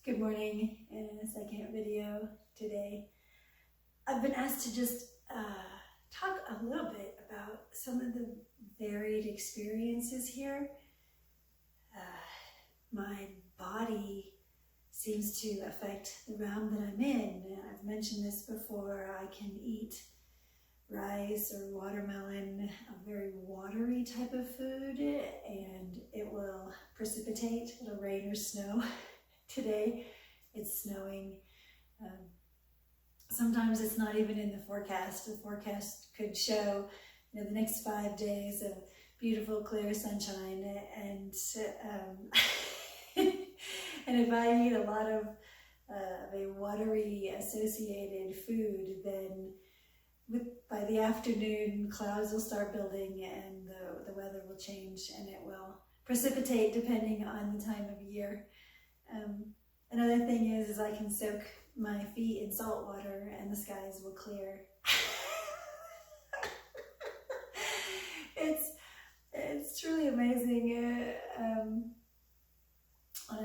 Good morning. In a second video today, I've been asked to just talk a little bit about some of the varied experiences here. My body seems to affect the realm that I'm in. I've mentioned this before. I can eat rice or watermelon, a very watery type of food, and it will precipitate. It'll rain or snow. Today it's snowing. Sometimes it's not even in the forecast. The forecast could show, the next 5 days of beautiful clear sunshine, and and if I eat a lot of a watery associated food, then by the afternoon clouds will start building and the weather will change and it will precipitate depending on the time of year. Another thing is I can soak my feet in salt water and the skies will clear. It's truly amazing.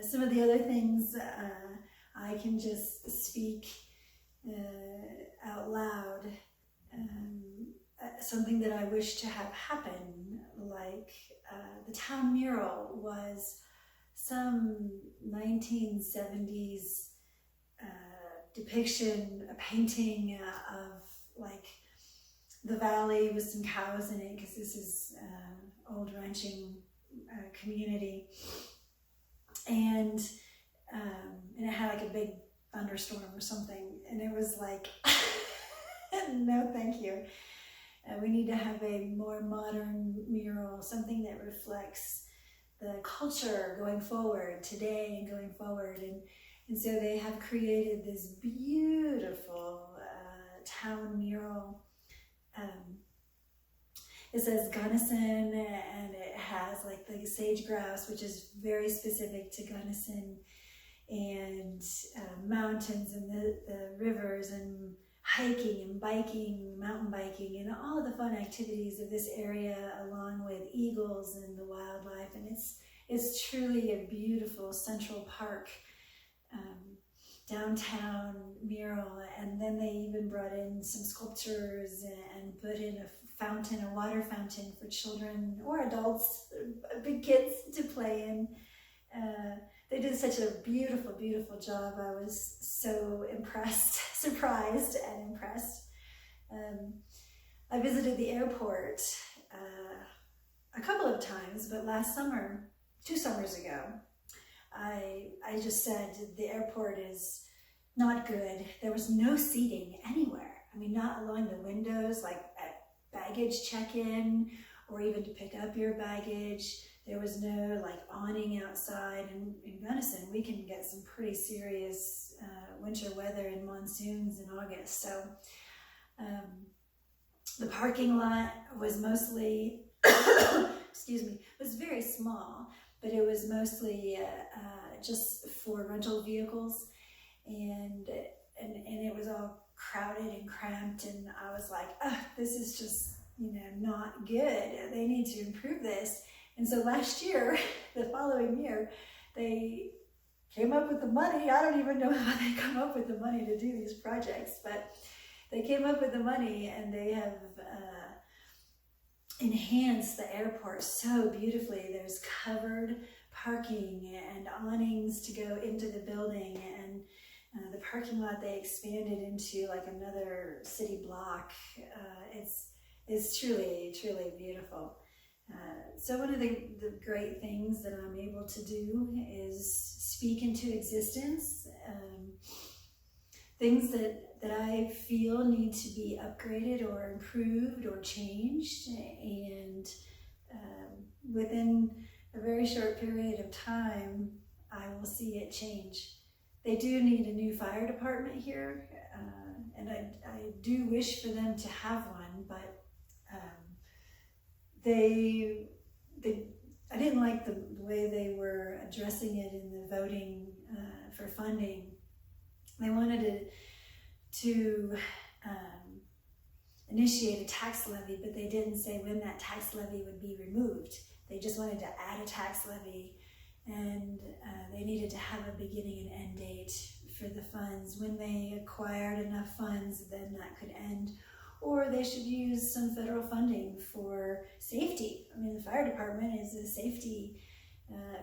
Some of the other things, I can just speak out loud. Something that I wish to have happen, like the town mural was some 1970s depiction, a painting of like the valley with some cows in it, because this is old ranching community, and it had like a big thunderstorm or something, and it was like, no thank you. We need to have a more modern mural, something that reflects the culture going forward, today and going forward. And so they have created this beautiful town mural. It says Gunnison, and it has like the sage grouse, which is very specific to Gunnison, and mountains and the rivers and hiking and biking, mountain biking, and all of the fun activities of this area, along with eagles and the wildlife. And it's truly a beautiful central park, downtown mural. And then they even brought in some sculptures and put in a fountain, a water fountain for children or adults, big kids to play in. They did such a beautiful, beautiful job. I was so impressed, surprised and impressed. I visited the airport a couple of times, but last summer, 2 summers ago, I just said the airport is not good. There was no seating anywhere. I mean, not along the windows, like at baggage check-in or even to pick up your baggage. There was no like awning outside. And in Gunnison, we can get some pretty serious winter weather and monsoons in August. So the parking lot was mostly, excuse me, was very small, but it was mostly just for rental vehicles, and it was all crowded and cramped, and I was like, this is just, not good. They need to improve this. And so last year, the following year, they came up with the money. I don't even know how they come up with the money to do these projects, but they came up with the money, and they have enhanced the airport so beautifully. There's covered parking and awnings to go into the building, and the parking lot they expanded into like another city block. It's truly, truly beautiful. So one of the great things that I'm able to do is speak into existence things that I feel need to be upgraded or improved or changed, and within a very short period of time, I will see it change. They do need a new fire department here, and I do wish for them to have one, but I didn't like the way they were addressing it in the voting for funding. They wanted to initiate a tax levy, but they didn't say when that tax levy would be removed. They just wanted to add a tax levy and they needed to have a beginning and end date for the funds. When they acquired enough funds, then that could end. Or they should use some federal funding for safety. I mean, the fire department is a safety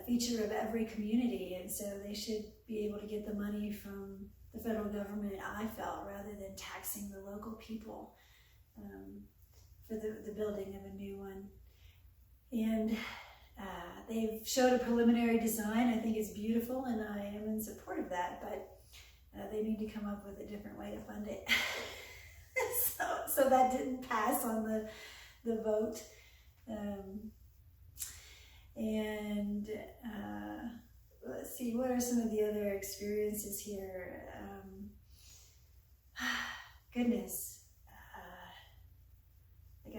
feature of every community, and so they should be able to get the money from the federal government, I felt, rather than taxing the local people for the building of a new one. And they've showed a preliminary design. I think it's beautiful, and I am in support of that, but they need to come up with a different way to fund it. So that didn't pass on the vote. And let's see, what are some of the other experiences here? Goodness, like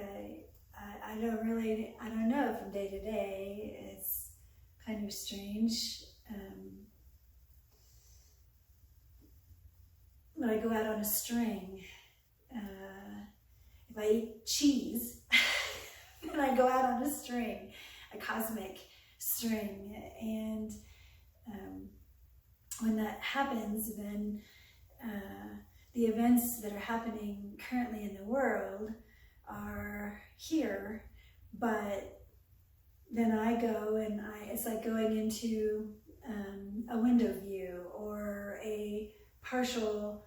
I don't know from day to day. It's kind of strange. When I go out on a string, if I eat cheese, then I go out on a string, a cosmic string, and when that happens, then the events that are happening currently in the world are here, but then I go and it's like going into a window view or a partial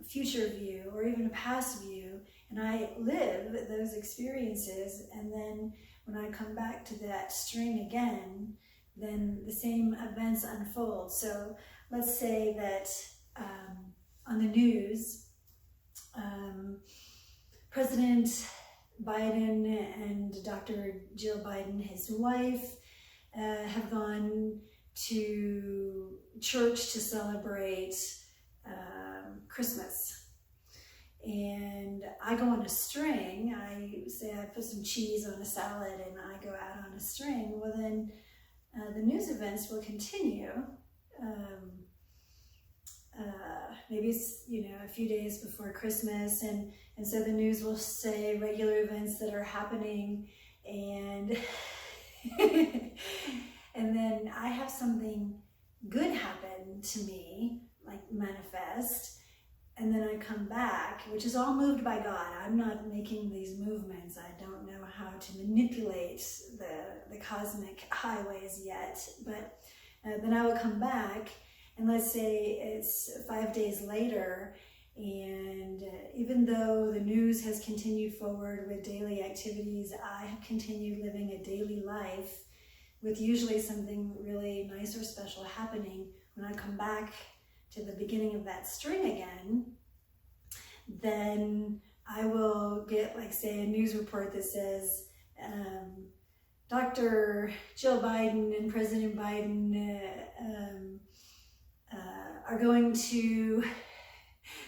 future view or even a past view, and I live those experiences, and then when I come back to that string again, then the same events unfold. So let's say that on the news, President Biden and Dr. Jill Biden, his wife, have gone to church to celebrate Christmas. And I go on a string. I say I put some cheese on a salad and I go out on a string. Well, then the news events will continue. Maybe it's, a few days before Christmas, and so the news will say regular events that are happening, and and then I have something good happen to me, like manifest, and then I come back, which is all moved by God. I'm not making these movements. I don't know how to manipulate the cosmic highways yet, but then I will come back, and let's say it's 5 days later, and even though the news has continued forward with daily activities, I have continued living a daily life with usually something really nice or special happening. When I come back to the beginning of that string again, then I will get, like, say, a news report that says Dr. Jill Biden and President Biden are going to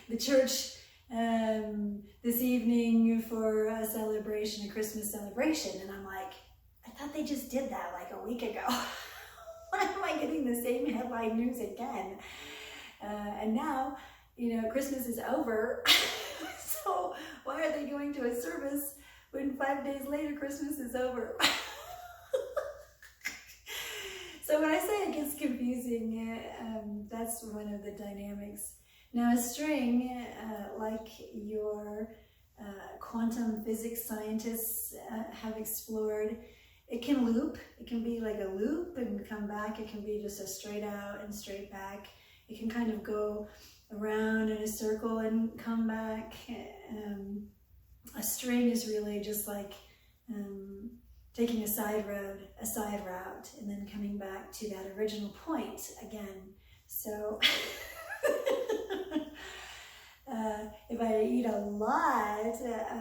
the church this evening for a celebration, a Christmas celebration. And I'm like, I thought they just did that like a week ago. Why am I getting the same headline news again? And now, Christmas is over. So why are they going to a service when 5 days later Christmas is over? So when I say it gets confusing, that's one of the dynamics. Now a string, like your quantum physics scientists have explored, it can loop. It can be like a loop and come back. It can be just a straight out and straight back. It can kind of go around in a circle and come back. A string is really just like taking a side route, and then coming back to that original point again. So if I eat a lot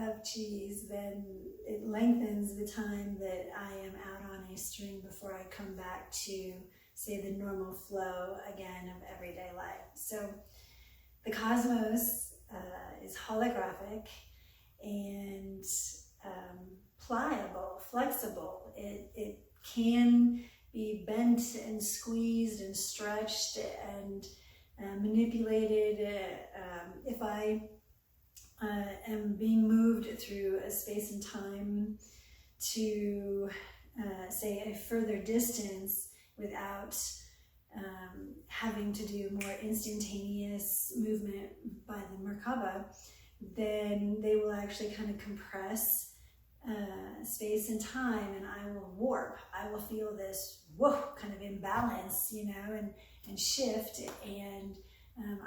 of cheese, then it lengthens the time that I am out on a string before I come back to, say, the normal flow again of everyday life. So the cosmos is holographic and pliable, flexible. It can be bent and squeezed and stretched and manipulated. If I am being moved through a space and time to say a further distance, without having to do more instantaneous movement by the Merkaba, then they will actually kind of compress space and time, and I will warp. I will feel this kind of imbalance, and shift, and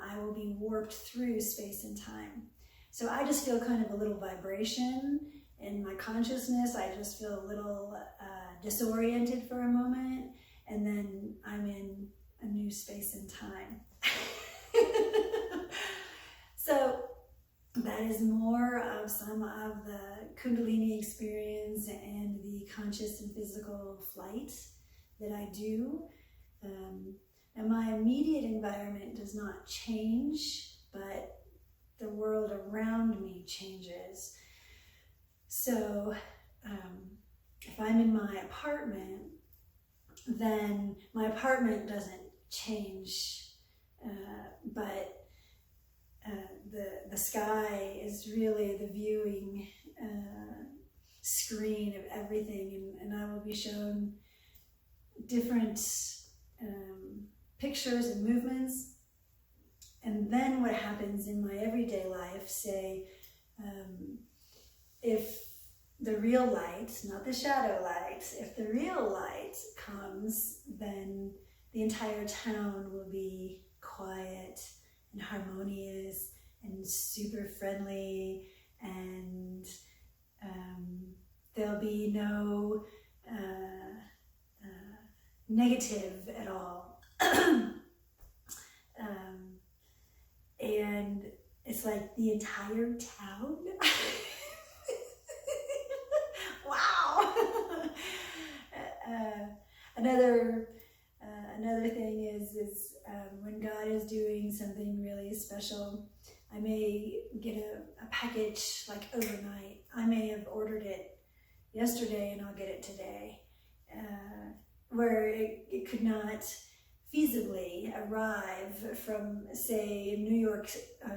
I will be warped through space and time. So I just feel kind of a little vibration in my consciousness. I just feel a little disoriented for a moment, and then I'm in a new space and time. So that is more of some of the Kundalini experience and the conscious and physical flight that I do. And my immediate environment does not change, but the world around me changes. So if I'm in my apartment, then my apartment doesn't change, but the sky is really the viewing screen of everything, and I will be shown different pictures and movements. And then what happens in my everyday life, say, if the real light, not the shadow light, if the real light comes, then the entire town will be quiet and harmonious and super friendly, and there'll be no negative at all. And it's like the entire town. Wow. Another thing is when God is doing something really special, I may get a package like overnight. I may have ordered it yesterday and I'll get it today, where it could not feasibly arrive from, say, New York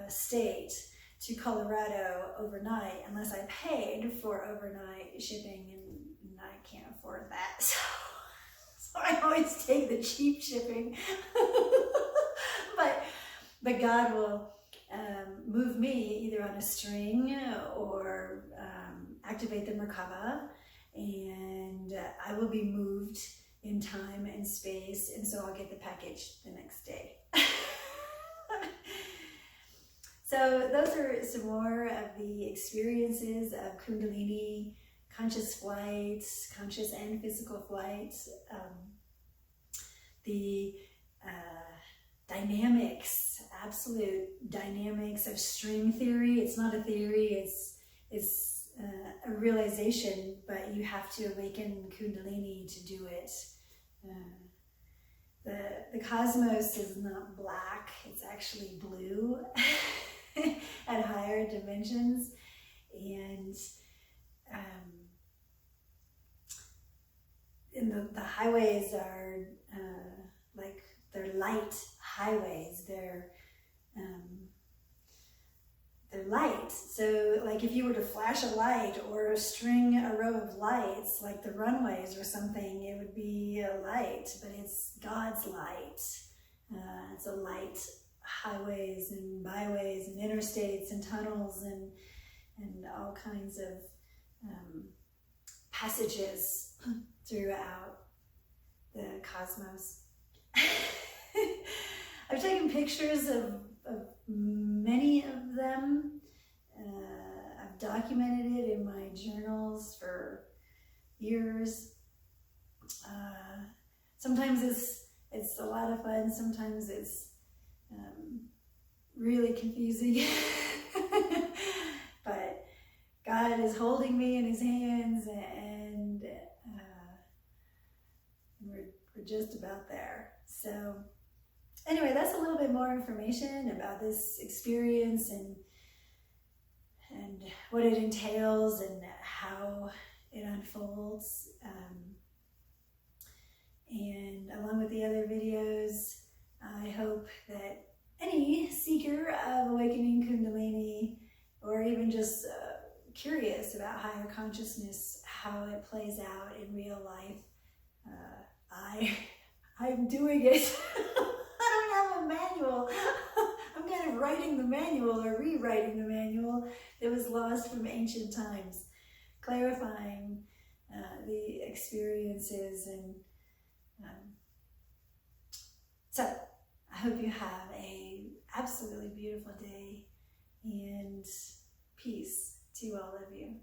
State to Colorado overnight unless I paid for overnight shipping, and I can't afford that. So I always take the cheap shipping. But God will move me either on a string or activate the Merkaba, and I will be moved in time and space, and so I'll get the package the next day. So those are some more of the experiences of Kundalini, conscious flight, conscious and physical flight, the dynamics, absolute dynamics of string theory. It's not a theory, it's a realization, but you have to awaken Kundalini to do it. The cosmos is not black, it's actually blue at higher dimensions, and the highways are like, they're light highways, they're light. So like if you were to flash a light or string a row of lights, like the runways or something, it would be a light, but it's God's light. It's a light highways and byways and interstates and tunnels and all kinds of passages throughout the cosmos. I've taken pictures of many of them. I've documented it in my journals for years. Sometimes it's a lot of fun, sometimes it's really confusing. But God is holding me in his hands, and we're just about there. So anyway, that's a little bit more information about this experience and what it entails and how it unfolds. And along with the other videos, I hope that any seeker of awakening Kundalini, or even just curious about higher consciousness, how it plays out in real life, I'm doing it. I don't have a manual. I'm kind of writing the manual or rewriting the manual that was lost from ancient times, clarifying the experiences. And so I hope you have a absolutely beautiful day, and peace to all of you.